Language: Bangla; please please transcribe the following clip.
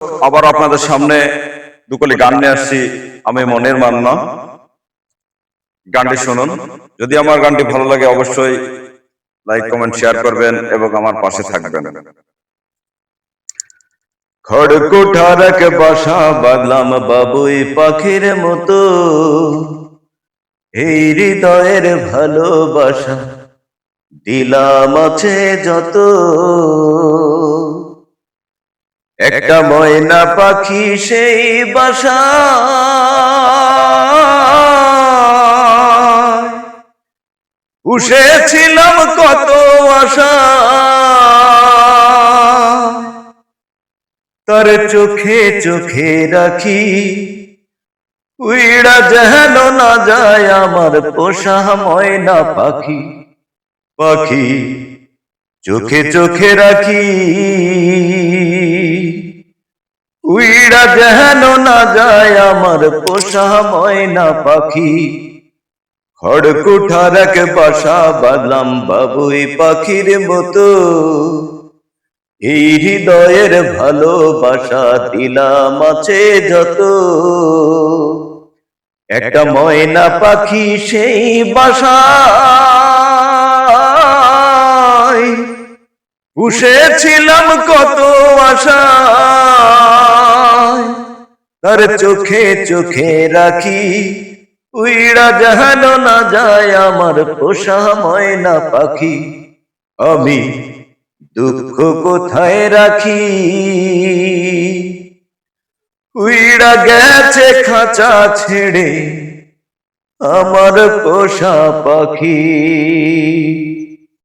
আবার আপনাদের সামনে দুকলি গান নিয়ে আসছি। আমি মনের মান্না, গানটি শুনুন। যদি আমার গানটি ভালো লাগে অবশ্যই লাইক কমেন্ট শেয়ার করবেন এবং আমার পাশে থাকবেন। খড়কুটার এক বাসা বাঁধলাম বাবুই পাখির মতো, এই হৃদয়ের ভালোবাসা দিলাম আছে যত। একটা ময়না পাখি সেই বাসা পুষেছিলাম কত আশা, তার চোখে চোখে রাখি উইড়া যেন না যায় আমার পোষা ময়না পাখি। পাখি চোখে চোখে রাখি উইড়া যেন না যায় আমার পোষা ময়না পাখি। খড়কুটার এক বাসা বাঁধলাম বাবুই পাখির মতো, এই হৃদয়ের ভালোবাসা দিলাম আছে যত। একটা ময়না পাখি সেই বাসায় পুষেছিলাম কত আশা, তার চোখে চোখে রাখি উইড়া যেন না যায় আমার পোষা ময়না পাখি। আমি দুঃখ কোথায় রাখি, উইড়া গেছে খাঁচা ছেড়ে আমার পোষা পাখি।